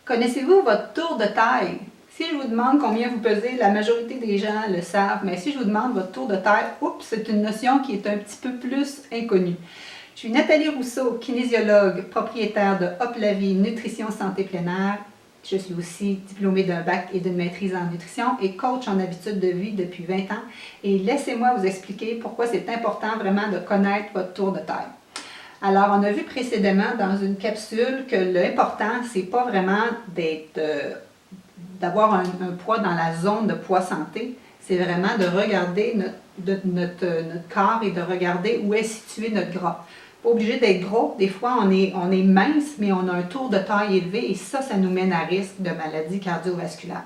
Connaissez-vous votre tour de taille? Si je vous demande combien vous pesez, la majorité des gens le savent, mais si je vous demande votre tour de taille, oups, c'est une notion qui est un petit peu plus inconnue. Je suis Nathalie Rousseau, kinésiologue, propriétaire de Hop la Vie, Nutrition Santé Plein Air. Je suis aussi diplômée d'un bac et d'une maîtrise en nutrition et coach en habitude de vie depuis 20 ans. Et laissez-moi vous expliquer pourquoi c'est important vraiment de connaître votre tour de taille. Alors, on a vu précédemment dans une capsule que l'important, c'est pas vraiment d'avoir un poids dans la zone de poids santé, c'est vraiment de regarder notre corps et de regarder où est situé notre gras. Pas obligé d'être gros, des fois on est mince, mais on a un tour de taille élevé et ça nous mène à risque de maladies cardiovasculaires.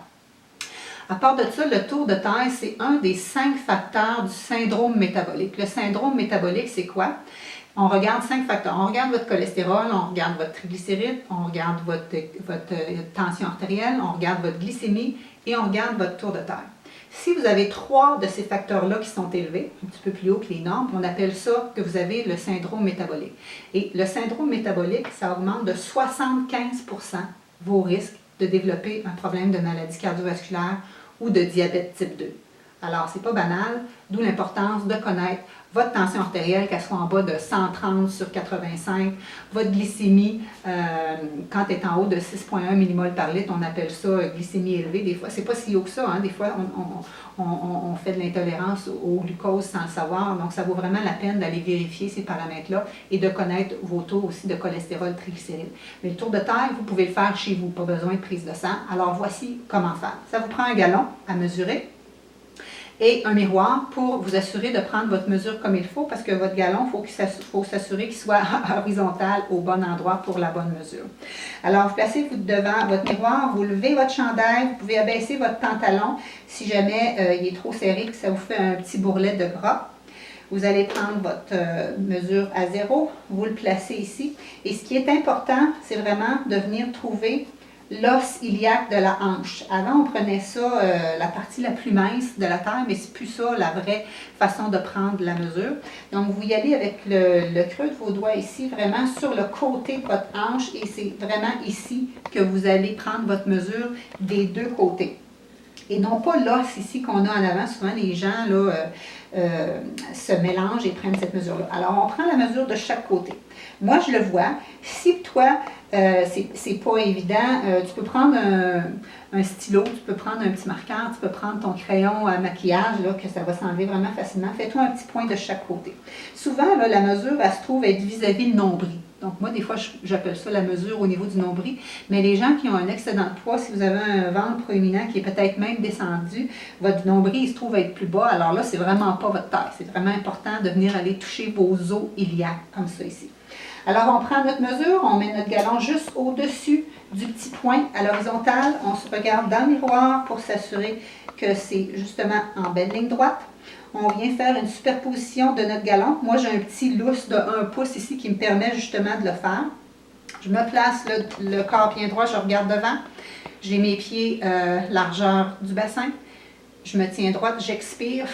À part de ça, le tour de taille, c'est un des 5 facteurs du syndrome métabolique. Le syndrome métabolique, c'est quoi? On regarde 5 facteurs. On regarde votre cholestérol, on regarde votre triglycéride, on regarde votre tension artérielle, on regarde votre glycémie et on regarde votre tour de taille. Si vous avez 3 de ces facteurs-là qui sont élevés, un petit peu plus haut que les normes, on appelle ça que vous avez le syndrome métabolique. Et le syndrome métabolique, ça augmente de 75% vos risques de développer un problème de maladie cardiovasculaire ou de diabète type 2. Alors, c'est pas banal, d'où l'importance de connaître votre tension artérielle, qu'elle soit en bas de 130 sur 85, votre glycémie, quand elle est en haut de 6,1 mmol par litre, on appelle ça glycémie élevée. Des fois, c'est pas si haut que ça, hein. Des fois, on fait de l'intolérance au glucose sans le savoir, donc ça vaut vraiment la peine d'aller vérifier ces paramètres-là et de connaître vos taux aussi de cholestérol, triglycérides. Mais le tour de taille, vous pouvez le faire chez vous, pas besoin de prise de sang. Alors, voici comment faire. Ça vous prend un gallon à mesurer et un miroir pour vous assurer de prendre votre mesure comme il faut, parce que votre gallon, il faut s'assurer qu'il soit horizontal au bon endroit pour la bonne mesure. Alors, vous placez-vous devant votre miroir, vous levez votre chandail, vous pouvez abaisser votre pantalon si jamais il est trop serré, que ça vous fait un petit bourrelet de gras. Vous allez prendre votre mesure à 0, vous le placez ici. Et ce qui est important, c'est vraiment de venir trouver l'os iliaque de la hanche. Avant, on prenait ça, la partie la plus mince de la taille, mais c'est plus ça la vraie façon de prendre la mesure. Donc, vous y allez avec le creux de vos doigts ici, vraiment sur le côté de votre hanche, et c'est vraiment ici que vous allez prendre votre mesure des deux côtés. Et non pas l'os ici qu'on a en avant. Souvent, les gens là, se mélangent et prennent cette mesure-là. Alors, on prend la mesure de chaque côté. Moi, je le vois. Si toi, c'est pas évident, tu peux prendre un stylo, tu peux prendre un petit marqueur, tu peux prendre ton crayon à maquillage, là, que ça va s'enlever vraiment facilement. Fais-toi un petit point de chaque côté. Souvent, là, la mesure, elle se trouve être vis-à-vis le nombril. Donc, moi, des fois, j'appelle ça la mesure au niveau du nombril. Mais les gens qui ont un excédent de poids, si vous avez un ventre proéminent qui est peut-être même descendu, votre nombril, il se trouve être plus bas. Alors là, c'est vraiment pas votre taille. C'est vraiment important de venir aller toucher vos os iliaques, comme ça ici. Alors, on prend notre mesure, on met notre gallon juste au-dessus du petit point à l'horizontale. On se regarde dans le miroir pour s'assurer que c'est justement en belle ligne droite. On vient faire une superposition de notre gallon. Moi, j'ai un petit lousse de 1 pouce ici qui me permet justement de le faire. Je me place le corps bien droit, je regarde devant. J'ai mes pieds largeur du bassin. Je me tiens droite, j'expire.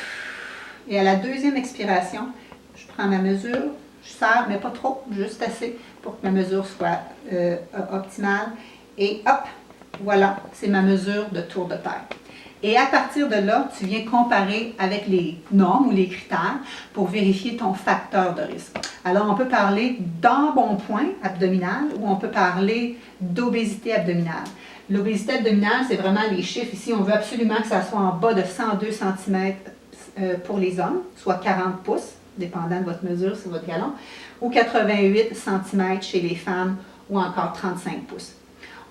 Et à la deuxième expiration, je prends ma mesure. Je serre, mais pas trop, juste assez pour que ma mesure soit optimale. Et hop, voilà, c'est ma mesure de tour de taille. Et à partir de là, tu viens comparer avec les normes ou les critères pour vérifier ton facteur de risque. Alors, on peut parler d'embonpoint abdominal ou on peut parler d'obésité abdominale. L'obésité abdominale, c'est vraiment les chiffres. Ici, on veut absolument que ça soit en bas de 102 cm pour les hommes, soit 40 pouces, dépendant de votre mesure sur votre gallon, ou 88 cm chez les femmes ou encore 35 pouces.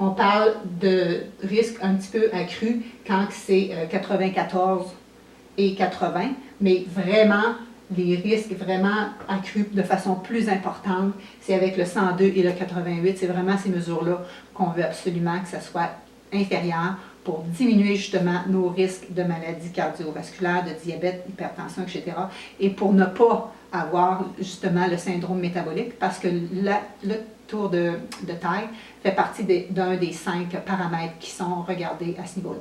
On parle de risque un petit peu accru quand c'est 94 et 80, mais vraiment, les risques vraiment accrus de façon plus importante, c'est avec le 102 et le 88. C'est vraiment ces mesures-là qu'on veut absolument que ça soit inférieur pour diminuer justement nos risques de maladies cardiovasculaires, de diabète, hypertension, etc. Et pour ne pas avoir justement le syndrome métabolique, parce que le tour de taille fait partie d'un des 5 paramètres qui sont regardés à ce niveau-là.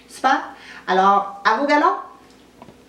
Super! Alors, à vos galons!